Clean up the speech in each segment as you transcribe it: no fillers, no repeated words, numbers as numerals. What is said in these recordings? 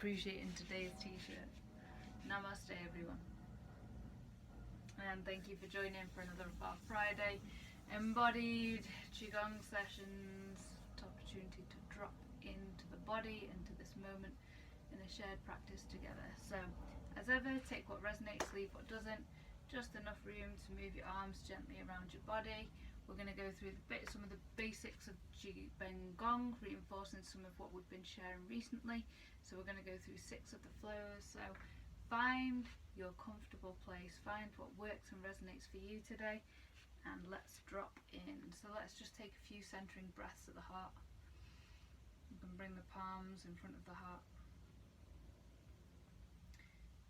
appreciating today's t-shirt. Namaste everyone. And thank you for joining for another of our Friday embodied Qigong sessions. Opportunity to drop into the body, into this moment in a shared practice together. So as ever, take what resonates, leave what doesn't. Just enough room to move your arms gently around your body. We're going to go through some of the basics of Gong, reinforcing some of what we've been sharing recently. So we're going to go through 6 of the flows. So find your comfortable place, find what works and resonates for you today, and let's drop in. So let's just take a few centering breaths at the heart. You can bring the palms in front of the heart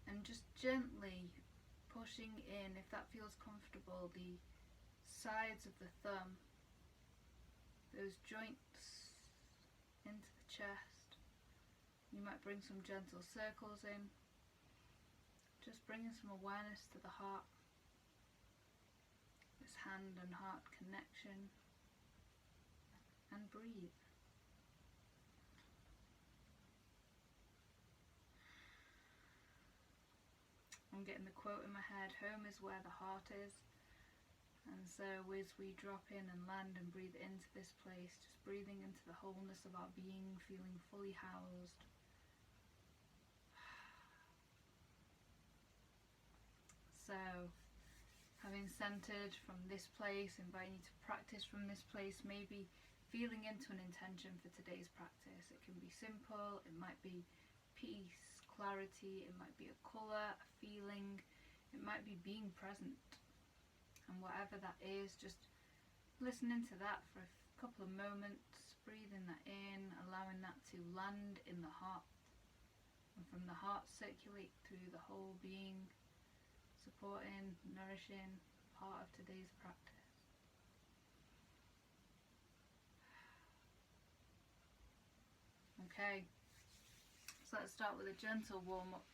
and just gently pushing in, if that feels comfortable, the sides of the thumb, those joints into the chest. You might bring some gentle circles in, just bringing some awareness to the heart, this hand and heart connection, and breathe. I'm getting the quote in my head, home is where the heart is. And so as we drop in and land and breathe into this place, just breathing into the wholeness of our being, feeling fully housed. So having centered from this place, inviting you to practice from this place, maybe feeling into an intention for today's practice. It can be simple, it might be peace, clarity, it might be a colour, a feeling, it might be being present. And whatever that is, just listening to that for a couple of moments, breathing that in, allowing that to land in the heart, and from the heart circulate through the whole being, supporting, nourishing part of today's practice. Okay, so let's start with a gentle warm-up,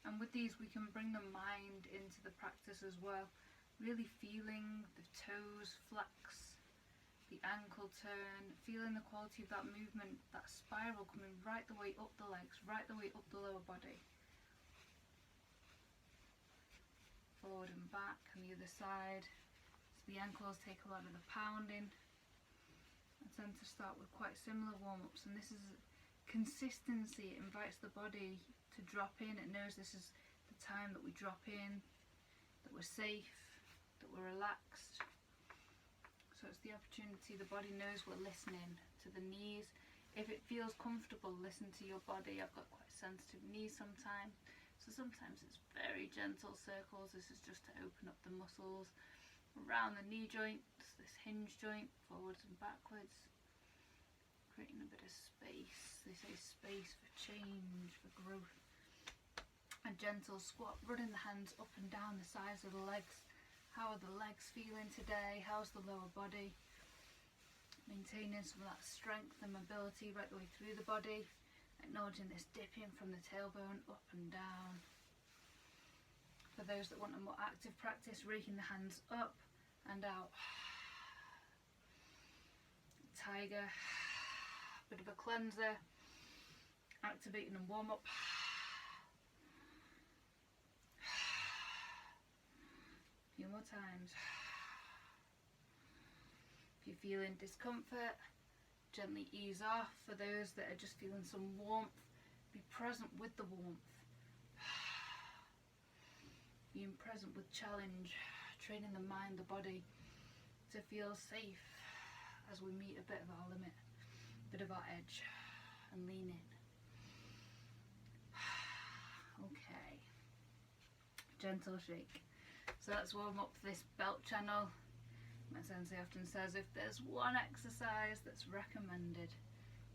and with these we can bring the mind into the practice as well, really feeling the toes flex, the ankle turn, feeling the quality of that movement, that spiral coming right the way up the legs, right the way up the lower body. Forward and back on the other side. So the ankles take a lot of the pounding. I tend to start with quite similar warm-ups, and this is consistency. It invites the body to drop in. It knows this is the time that we drop in, that we're safe, that we're relaxed. So it's the opportunity, the body knows we're listening to the knees. If it feels comfortable, listen to your body. I've got quite sensitive knees sometimes, so sometimes it's very gentle circles. This is just to open up the muscles around the knee joints, this hinge joint, forwards and backwards, creating a bit of space. They say space for change, for growth. A gentle squat, running the hands up and down the sides of the legs. How are the legs feeling today? How's the lower body? Maintaining some of that strength and mobility right the way through the body. Acknowledging this dipping from the tailbone up and down. For those that want a more active practice, raking the hands up and out. Tiger. Bit of a cleanser. Activating and warm up. A few more times. If you're feeling discomfort, gently ease off. For those that are just feeling some warmth, be present with the warmth. Being present with challenge, training the mind, the body to feel safe as we meet a bit of our limit, a bit of our edge, and lean in. Okay, gentle shake. So let's warm up this belt channel. My sensei often says if there's one exercise that's recommended,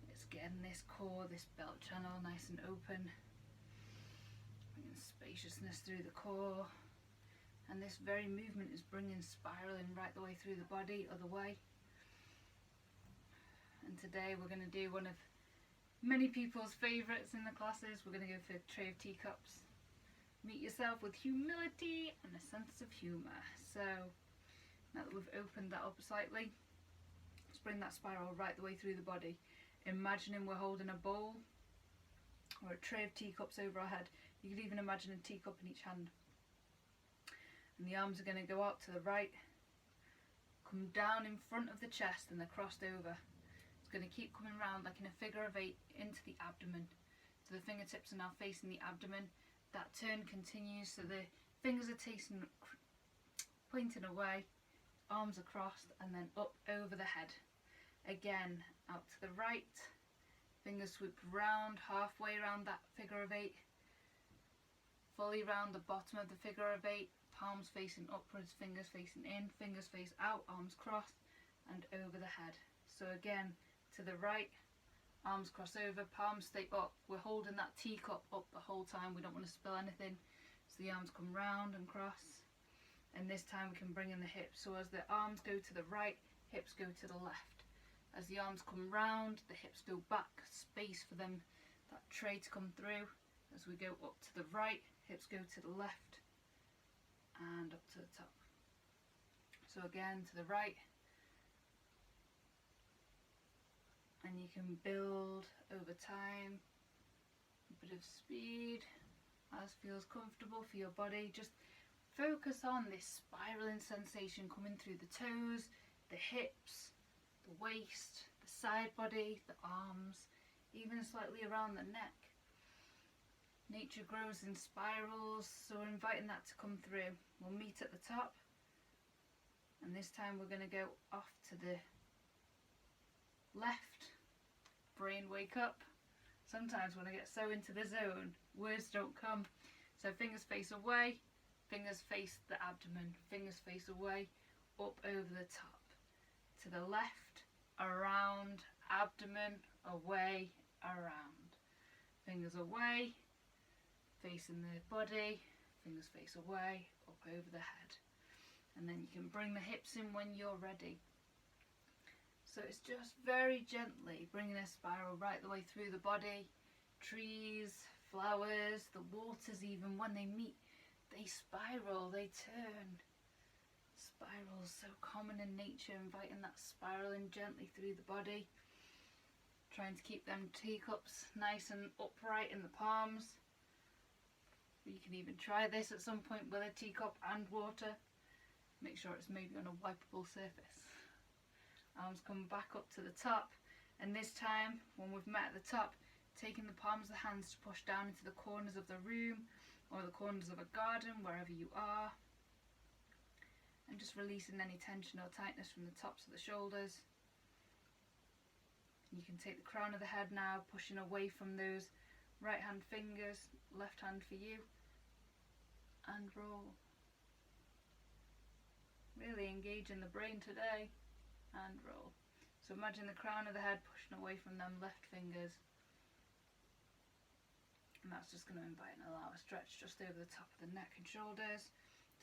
it's getting this core, this belt channel nice and open, bringing spaciousness through the core, and this very movement is bringing spiraling right the way through the body, other way. And today we're going to do one of many people's favourites in the classes. We're going to go for a tray of teacups. Meet yourself with humility and a sense of humour. So now that we've opened that up slightly, let's bring that spiral right the way through the body. Imagining we're holding a bowl or a tray of teacups over our head. You could even imagine a teacup in each hand. And the arms are going to go out to the right, come down in front of the chest, and they're crossed over. It's going to keep coming round like in a figure of 8 into the abdomen. So the fingertips are now facing the abdomen. That turn continues, so the fingers are pointing away, arms are crossed, and then up over the head. Again, out to the right, fingers sweep round, halfway around that figure of 8, fully round the bottom of the figure of 8, palms facing upwards, fingers facing in, fingers face out, arms crossed, and over the head. So again, to the right, arms cross over, palms stay up. We're holding that teacup up the whole time, we don't want to spill anything. So the arms come round and cross, and this time we can bring in the hips. So as the arms go to the right, hips go to the left. As the arms come round, the hips go back, space for them, that tray to come through. As we go up to the right, hips go to the left and up to the top. So again, to the right, and you can build over time a bit of speed as feels comfortable for your body. Just focus on this spiraling sensation coming through the toes, the hips, the waist, the side body, the arms, even slightly around the neck. Nature grows in spirals, so we're inviting that to come through. We'll meet at the top, and this time we're going to go off to the left. Brain wake up. Sometimes when I get so into the zone, words don't come. So fingers face away, fingers face the abdomen, fingers face away, up over the top. To the left, around, abdomen, away, around. Fingers away, facing the body, fingers face away, up over the head. And then you can bring the hips in when you're ready. So it's just very gently bringing a spiral right the way through the body. Trees, flowers, the waters, even when they meet, they spiral, they turn. Spirals, so common in nature, inviting that spiraling gently through the body. Trying to keep them teacups nice and upright in the palms. You can even try this at some point with a teacup and water. Make sure it's maybe on a wipeable surface. Arms come back up to the top, and this time, when we've met at the top, taking the palms of the hands to push down into the corners of the room or the corners of a garden, wherever you are, and just releasing any tension or tightness from the tops of the shoulders. You can take the crown of the head now, pushing away from those right hand fingers, left hand for you, and roll. Really engaging the brain today, and roll. So imagine the crown of the head pushing away from them left fingers, and that's just going to invite and allow a stretch just over the top of the neck and shoulders.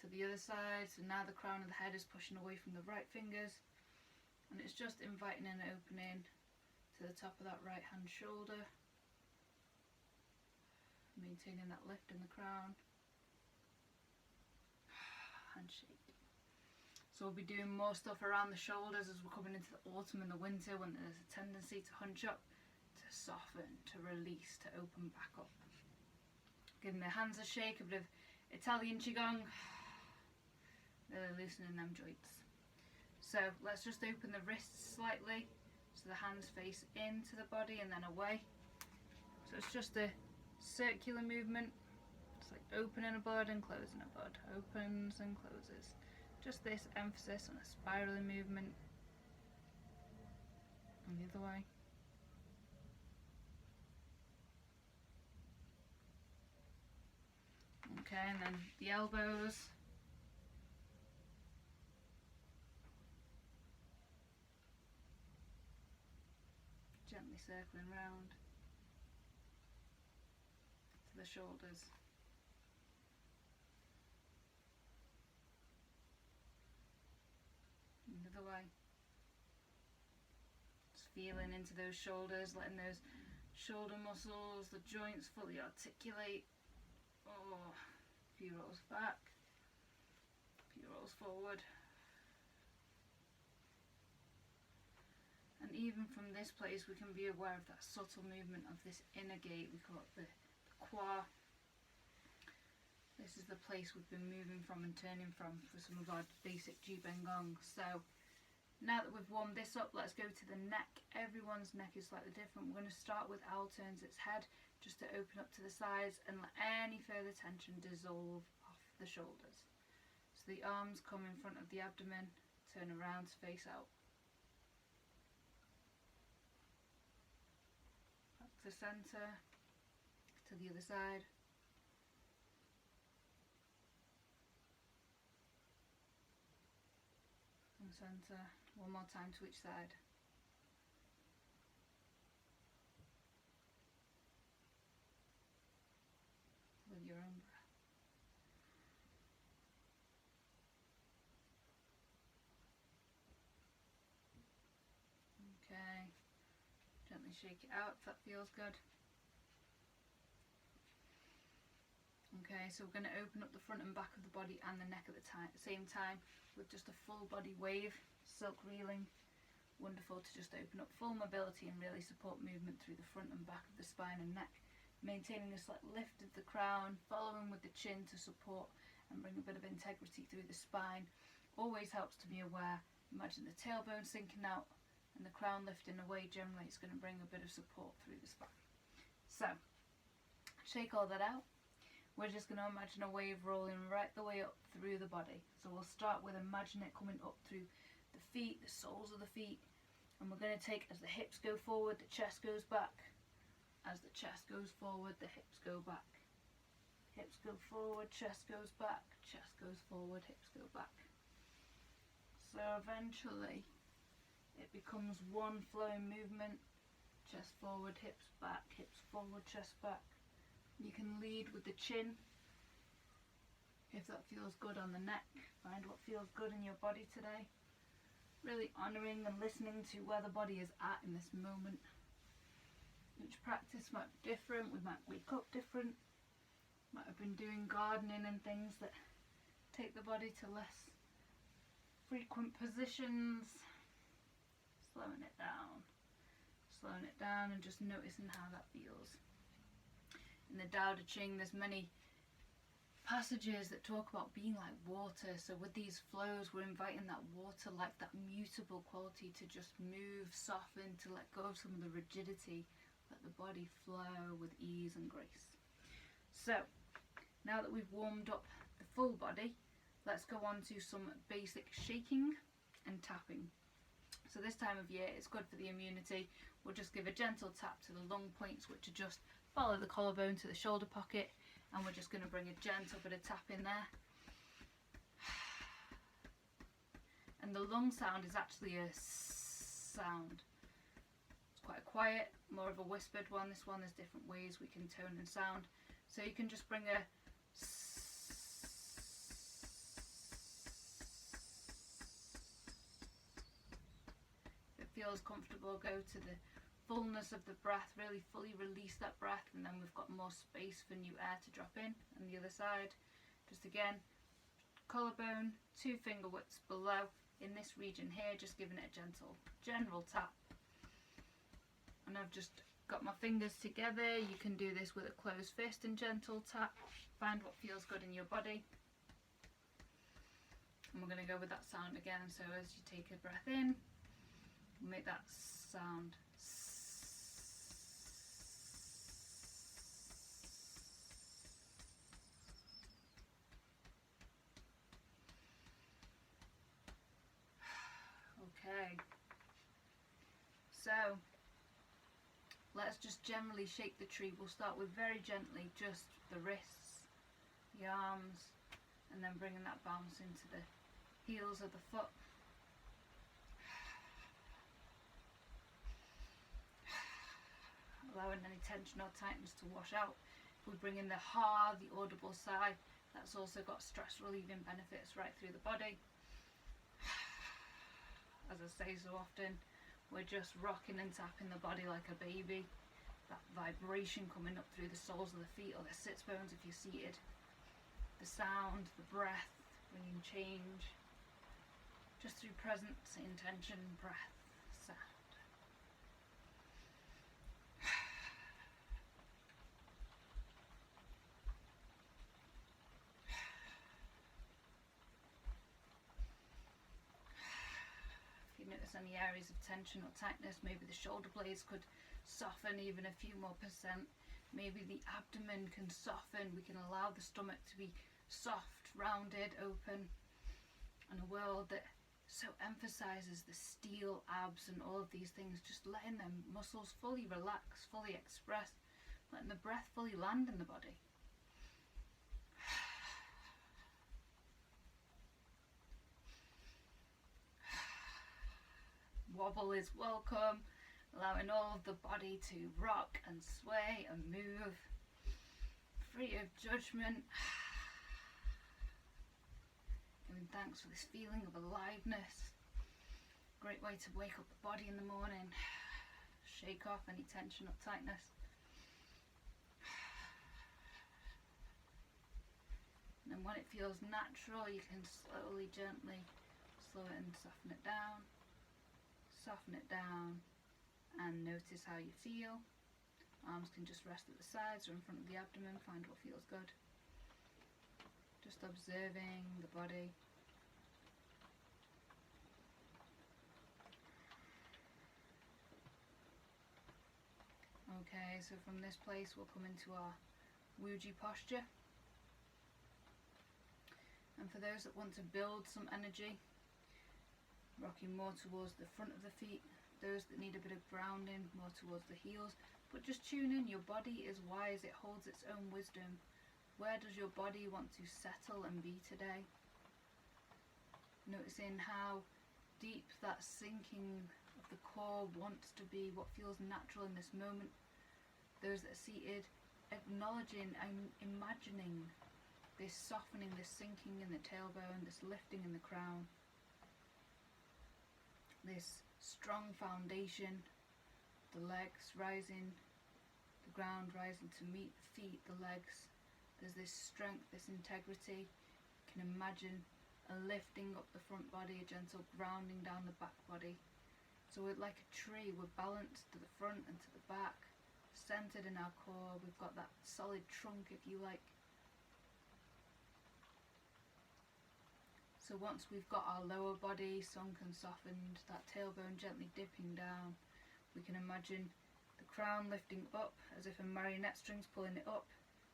To the other side, so now the crown of the head is pushing away from the right fingers, and it's just inviting an opening to the top of that right hand shoulder, maintaining that lift in the crown. Handshake. So we'll be doing more stuff around the shoulders as we're coming into the autumn and the winter, when there's a tendency to hunch up, to soften, to release, to open back up. Giving the hands a shake, a bit of Italian Qigong, really loosening them joints. So let's just open the wrists slightly, so the hands face into the body and then away. So it's just a circular movement. It's like opening a bud and closing a bud, opens and closes. Just this emphasis on a spiraling movement. And the other way. Okay, and then the elbows. Gently circling round to the shoulders. And the other way. Just feeling into those shoulders, letting those shoulder muscles, the joints fully articulate. Oh, a few rolls back, a few rolls forward. And And even from this place we can be aware of that subtle movement of this inner gate. We call it the qua. This is the place we've been moving from and turning from for some of our basic Gong. So now that we've warmed this up, let's go to the neck. Everyone's neck is slightly different. We're going to start with owl turns its head just to open up to the sides and let any further tension dissolve off the shoulders. So the arms come in front of the abdomen, turn around to face out. Back to centre, to the other side. And centre, one more time to each side. With your own breath. Okay, gently shake it out if that feels good. Okay, so we're going to open up the front and back of the body and the neck at the same time with just a full body wave, silk reeling. Wonderful to just open up full mobility and really support movement through the front and back of the spine and neck. Maintaining a slight lift of the crown, following with the chin to support and bring a bit of integrity through the spine. Always helps to be aware. Imagine the tailbone sinking out and the crown lifting away. Generally it's going to bring a bit of support through the spine. So, shake all that out. We're just going to imagine a wave rolling right the way up through the body. So we'll start with imagine it coming up through the feet, the soles of the feet. And we're going to take, as the hips go forward, the chest goes back. As the chest goes forward, the hips go back. Hips go forward, chest goes back. Chest goes forward, hips go back. So eventually it becomes one flowing movement. Chest forward, hips back, hips forward, chest back. You can lead with the chin if that feels good on the neck. Find what feels good in your body today. Really honouring and listening to where the body is at in this moment. Each practice might be different. We might wake up different. Might have been doing gardening and things that take the body to less frequent positions. Slowing it down. Slowing it down and just noticing how that feels. In the Tao Te Ching, there's many passages that talk about being like water. So with these flows, we're inviting that water, like that mutable quality, to just move, soften, to let go of some of the rigidity. Let the body flow with ease and grace. So, now that we've warmed up the full body, let's go on to some basic shaking and tapping. So this time of year, it's good for the immunity. We'll just give a gentle tap to the lung points, which are just follow the collarbone to the shoulder pocket, and we're just going to bring a gentle bit of tap in there. And the lung sound is actually a sound. It's quite quiet, more of a whispered one. This one, there's different ways we can tone and sound. So you can just bring a if it feels comfortable, go to the fullness of the breath, really fully release that breath, and then we've got more space for new air to drop in. And the other side, just again, collarbone, 2 finger widths below, in this region here, just giving it a gentle, general tap. And I've just got my fingers together. You can do this with a closed fist and gentle tap. Find what feels good in your body. And we're going to go with that sound again. So as you take a breath in, make that sound. Okay. So let's just generally shake the tree. We'll start with very gently just the wrists, the arms, and then bringing that bounce into the heels of the foot. Allowing any tension or tightness to wash out. If we bring in the ha, the audible sigh, that's also got stress relieving benefits right through the body. As I say so often, we're just rocking and tapping the body like a baby. That vibration coming up through the soles of the feet or the sits bones if you're seated. The sound, the breath, bringing change. Just through presence, intention, breath, sound. notice any areas of tension or tightness. Maybe the shoulder blades could soften even a few more percent. Maybe the abdomen can soften. We can allow the stomach to be soft, rounded, open. In a world that so emphasizes the steel abs and all of these things, just letting them muscles fully relax, fully express, letting the breath fully land in the body. Wobble is welcome, allowing all of the body to rock and sway and move, free of judgment. Giving thanks for this feeling of aliveness. Great way to wake up the body in the morning. Shake off any tension or tightness. And then when it feels natural, you can slowly, gently slow it and soften it down. Soften it down and notice how you feel. Arms can just rest at the sides or in front of the abdomen. Find what feels good. Just observing the body. Okay, so from this place we'll come into our Wuji posture. And for those that want to build some energy, rocking more towards the front of the feet. Those that need a bit of grounding, more towards the heels. But just tune in, your body is wise, it holds its own wisdom. Where does your body want to settle and be today? Noticing how deep that sinking of the core wants to be, what feels natural in this moment. Those that are seated, acknowledging and imagining this softening, this sinking in the tailbone, this lifting in the crown. This strong foundation, the legs rising, the ground rising to meet the feet, the legs. There's this strength, this integrity. You can imagine a lifting up the front body, a gentle grounding down the back body. So we're like a tree, we're balanced to the front and to the back, centered in our core. We've got that solid trunk, if you like. So once we've got our lower body sunk and softened, that tailbone gently dipping down, we can imagine the crown lifting up as if a marionette string's pulling it up,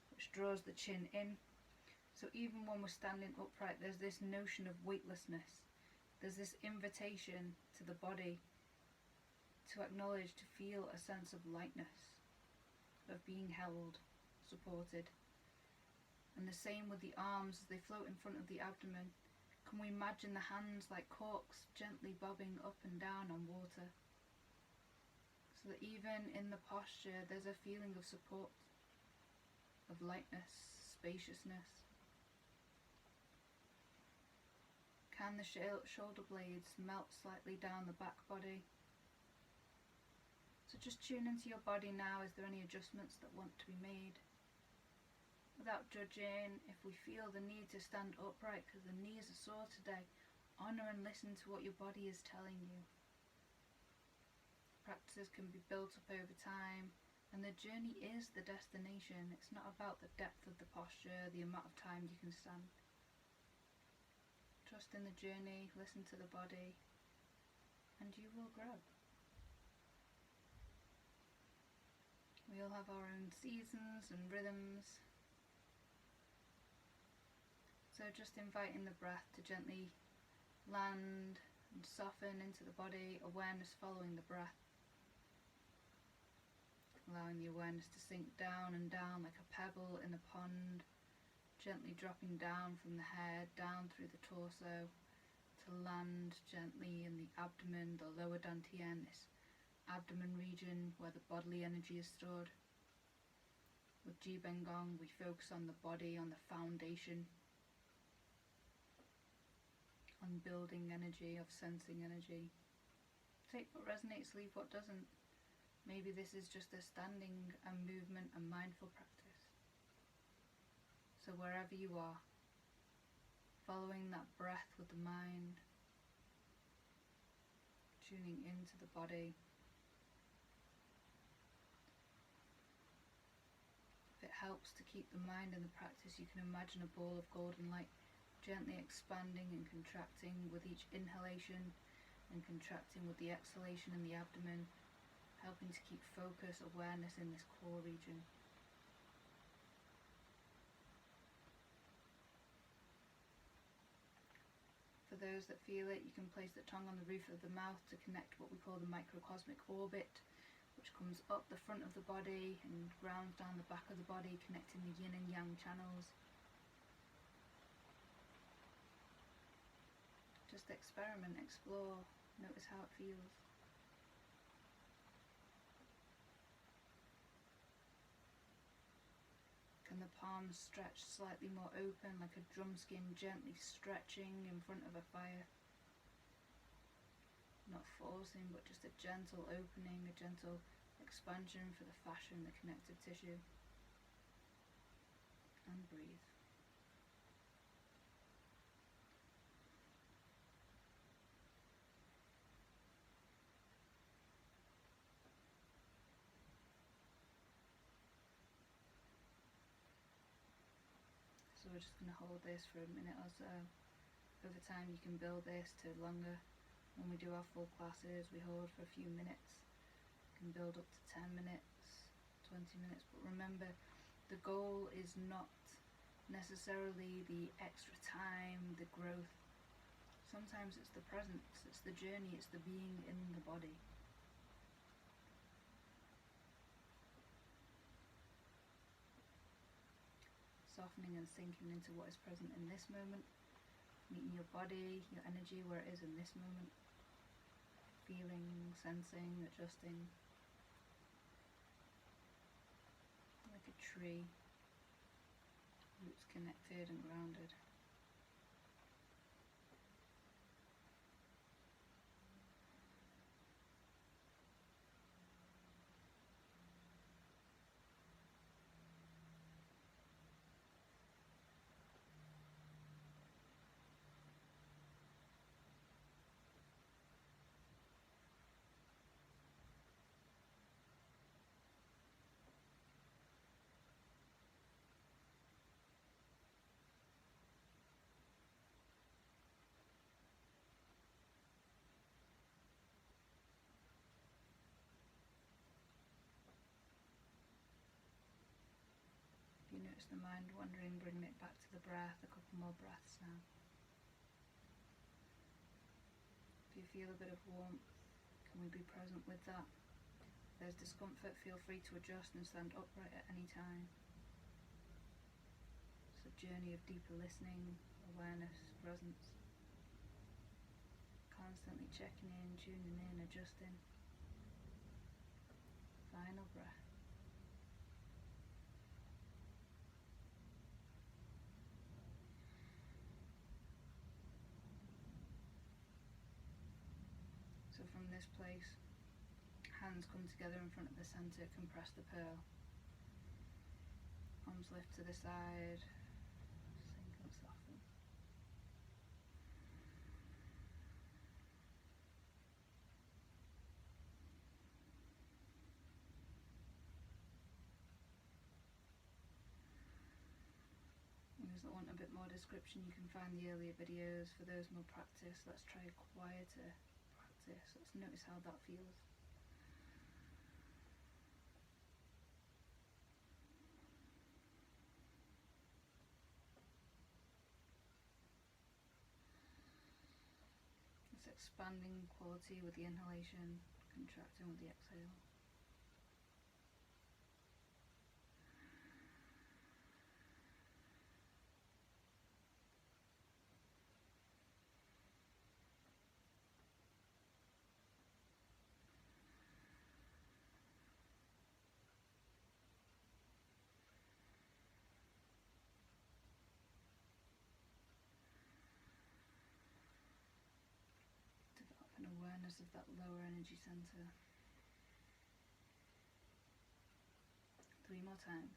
which draws the chin in. So even when we're standing upright, there's this notion of weightlessness. There's this invitation to the body to acknowledge, to feel a sense of lightness, of being held, supported. And the same with the arms as they float in front of the abdomen. Can we imagine the hands like corks gently bobbing up and down on water? So that even in the posture there's a feeling of support, of lightness, spaciousness. Can the shoulder blades melt slightly down the back body? So just tune into your body now. Is there any adjustments that want to be made? Without judging, if we feel the need to stand upright because the knees are sore today, honour and listen to what your body is telling you. Practices can be built up over time, and the journey is the destination. It's not about the depth of the posture, the amount of time you can stand. Trust in the journey, listen to the body, and you will grow. We all have our own seasons and rhythms. So just inviting the breath to gently land and soften into the body, awareness following the breath. Allowing the awareness to sink down and down like a pebble in a pond, gently dropping down from the head, down through the torso, to land gently in the abdomen, the lower dantian, this abdomen region where the bodily energy is stored. With Gong, we focus on the body, on the foundation, on building energy, of sensing energy. Take what resonates, leave what doesn't. Maybe this is just a standing and movement and mindful practice. So wherever you are, following that breath with the mind, tuning into the body. If it helps to keep the mind in the practice, you can imagine a ball of golden light gently expanding and contracting with each inhalation and contracting with the exhalation in the abdomen, helping to keep focus, awareness in this core region. For those that feel it, you can place the tongue on the roof of the mouth to connect what we call the microcosmic orbit, which comes up the front of the body and grounds down the back of the body, connecting the yin and yang channels. Just experiment, explore, notice how it feels. Can the palms stretch slightly more open, like a drum skin gently stretching in front of a fire? Not forcing, but just a gentle opening, a gentle expansion for the fascia and the connective tissue. And breathe. So we're just going to hold this for a minute or so. Over time you can build this to longer. When we do our full classes, we hold for a few minutes. You can build up to 10 minutes, 20 minutes, but remember, the goal is not necessarily the extra time, the growth. Sometimes it's the presence, it's the journey, it's the being in the body. Softening and sinking into what is present in this moment, meeting your body, your energy where it is in this moment, feeling, sensing, adjusting, like a tree, roots connected and grounded. If you notice the mind wandering, bring it back to the breath, a couple more breaths now. If you feel a bit of warmth, can we be present with that? If there's discomfort, feel free to adjust and stand upright at any time. It's a journey of deeper listening, awareness, presence. Constantly checking in, tuning in, adjusting. Final breath. So from this place, hands come together in front of the center, compress the pearl. Arms lift to the side, sink and soften. Those that want a bit more description, you can find the earlier videos. For those more practice, let's try a quieter practice. Let's notice how that feels. It's expanding quality with the inhalation, contracting with the exhale. Develop an awareness of that lower energy center. 3 more times.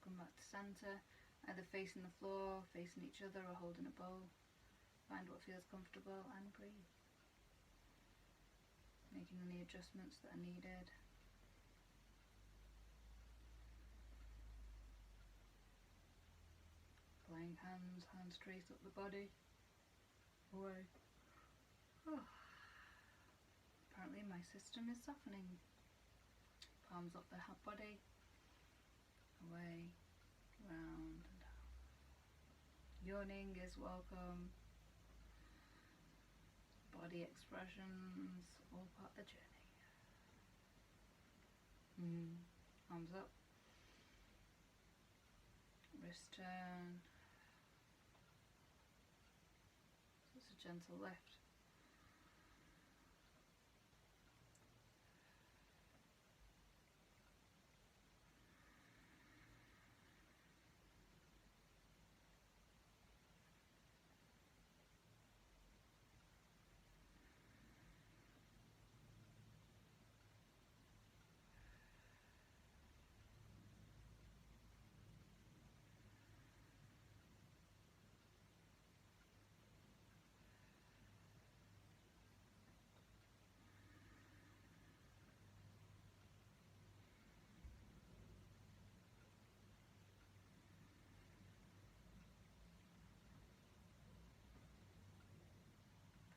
come back to centre, either facing the floor, facing each other, or holding a bow. Find what feels comfortable and breathe. Making any adjustments that are needed. Flying hands, hands trace up the body. Away. Oh. Apparently my system is softening. Palms up the body. Away, round and down. Yawning is welcome. Body expressions, all part of the journey. Arms up. Wrist turn. Just a gentle lift.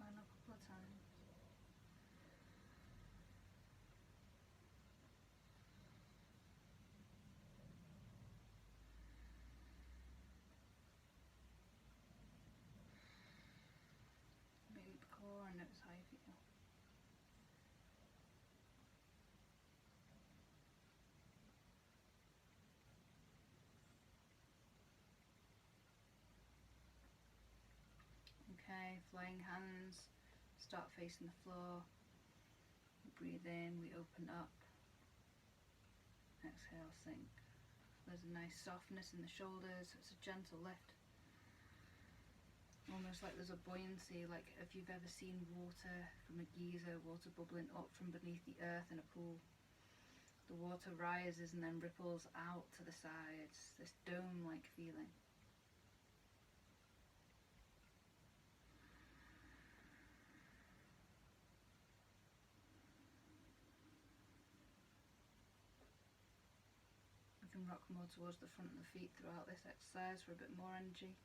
Final couple of times. Maybe the core and notice how you feel. Okay, flying hands, start facing the floor. We breathe in, we open up. Exhale, sink. There's a nice softness in the shoulders, it's a gentle lift. Almost like there's a buoyancy, like if you've ever seen water from a geyser, water bubbling up from beneath the earth in a pool. The water rises and then ripples out to the sides, this dome-like feeling. We can rock more towards the front of the feet throughout this exercise for a bit more energy.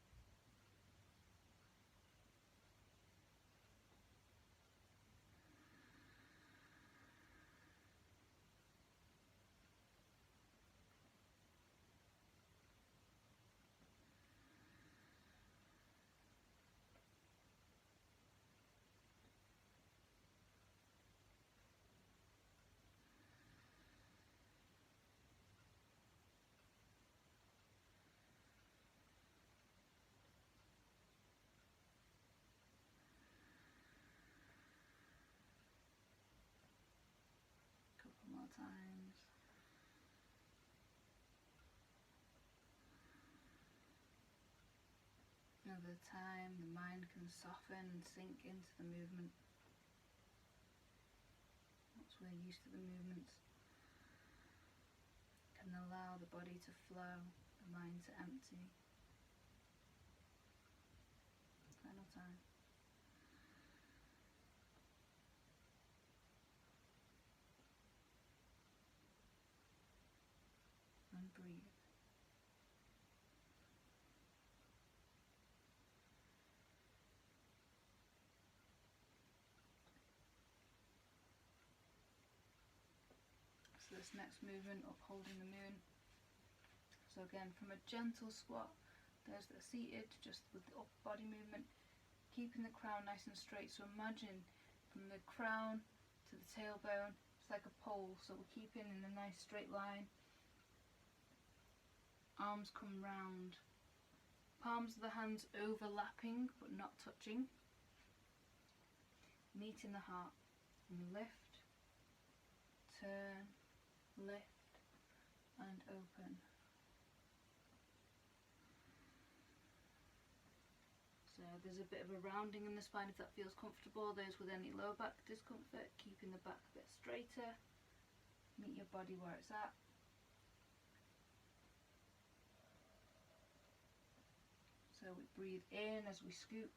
Couple more times. Another time the mind can soften and sink into the movement. Once we're used to the movements, can allow the body to flow, the mind to empty. Final time. And breathe. So this next movement, upholding the moon. So again, from a gentle squat, those that are seated, just with the upper body movement, keeping the crown nice and straight. So imagine from the crown to the tailbone, it's like a pole, so we're keeping in a nice straight line. Arms come round, palms of the hands overlapping but not touching, meeting the heart, and lift, turn, lift and open. So there's a bit of a rounding in the spine if that feels comfortable. Those with any lower back discomfort, keeping the back a bit straighter. Meet your body where it's at. So we breathe in as we scoop.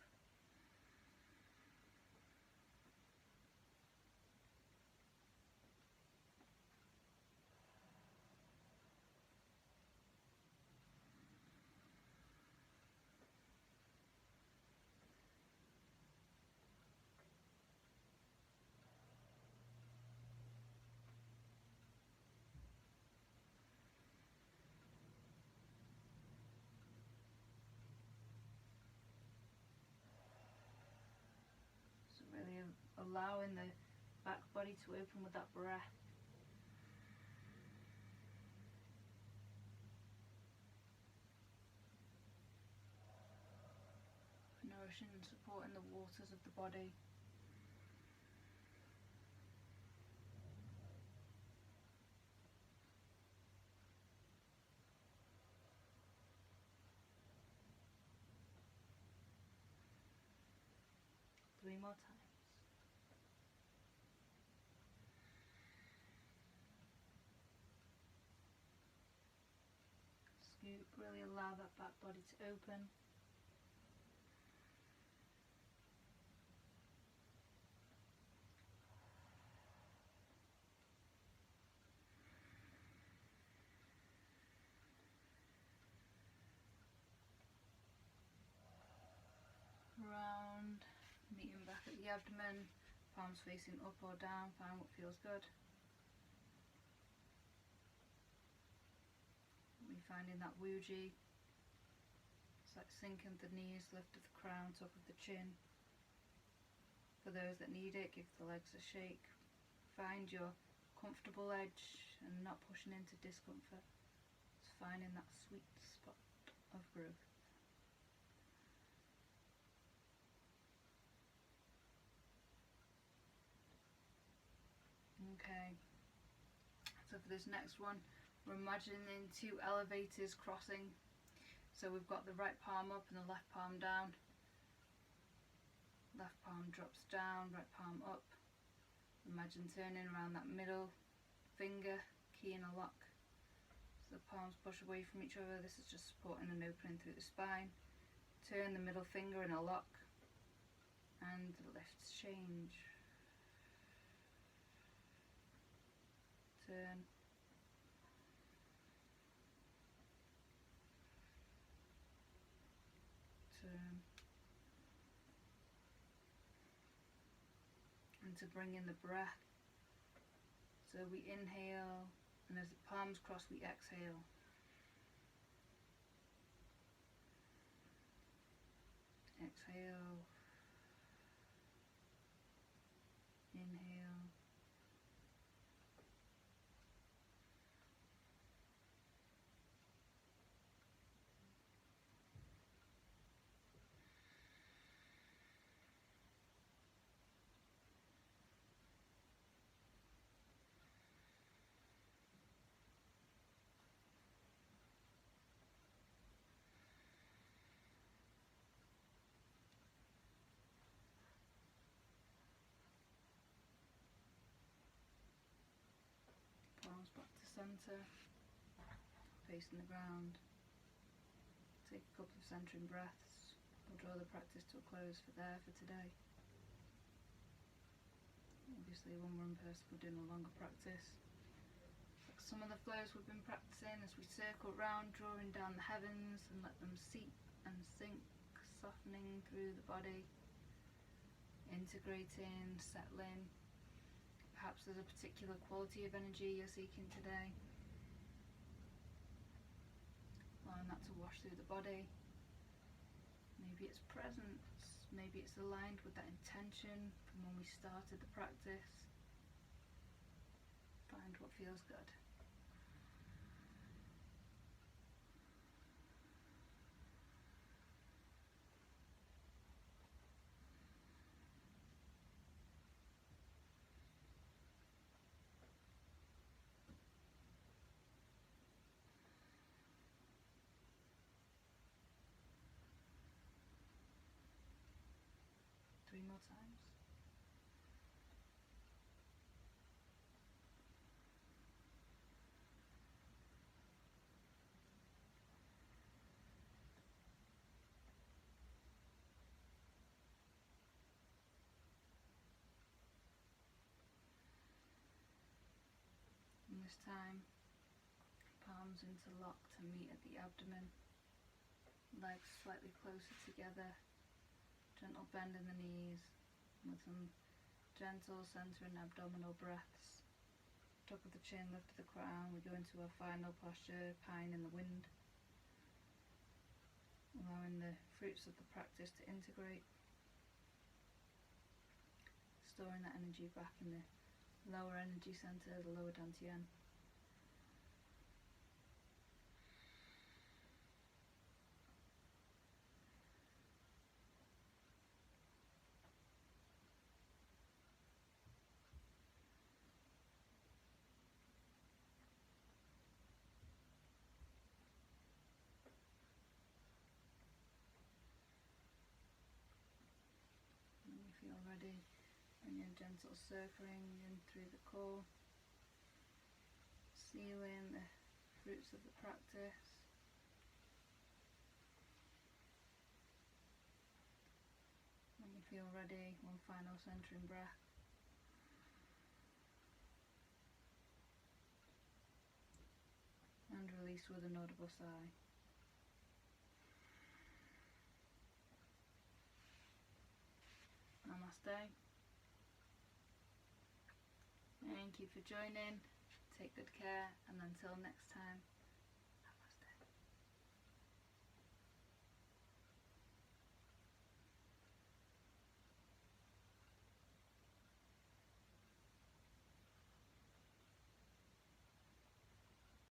So really allowing the back body to open with that breath. Nourishing and supporting the waters of the body. Three more times. Scoop, really allow that back body to open. Round, meeting back at the abdomen, palms facing up or down, find what feels good. We finding that wuji. It's like sinking the knees, lift of the crown, top of the chin. For those that need it, give the legs a shake. Find your comfortable edge and not pushing into discomfort. It's finding that sweet spot of growth. Okay, so for this next one, we're imagining two elevators crossing. So we've got the right palm up and the left palm down. Left palm drops down, right palm up. Imagine turning around that middle finger, key in a lock. So the palms push away from each other. This is just supporting an opening through the spine. Turn the middle finger in a lock and the lifts change. Turn. Turn. And to bring in the breath. So we inhale, and as the palms cross, we exhale. Exhale. Inhale. Palms back to centre, facing the ground. Take a couple of centering breaths. We'll draw the practice to a close for today. Obviously when we're in person we're doing a longer practice. Like some of the flows we've been practicing as we circle round, drawing down the heavens and let them seep and sink, softening through the body, integrating, settling. Perhaps there's a particular quality of energy you're seeking today. Allowing that to wash through the body. Maybe it's presence, maybe it's aligned with that intention from when we started the practice. Find what feels good. Three more times. this time. Palms interlocked to meet at the abdomen. Legs slightly closer together. Gentle bend in the knees with some gentle centering abdominal breaths. Top of the chin, lift of the crown. We go into our final posture, pine in the wind. Allowing the fruits of the practice to integrate. Storing that energy back in the lower energy center, the lower dantian. When you feel ready, bring a gentle circling in through the core, sealing the fruits of the practice. When you feel ready, one final centering breath. And release with an audible sigh. Namaste. Thank you for joining. Take good care, and until next time.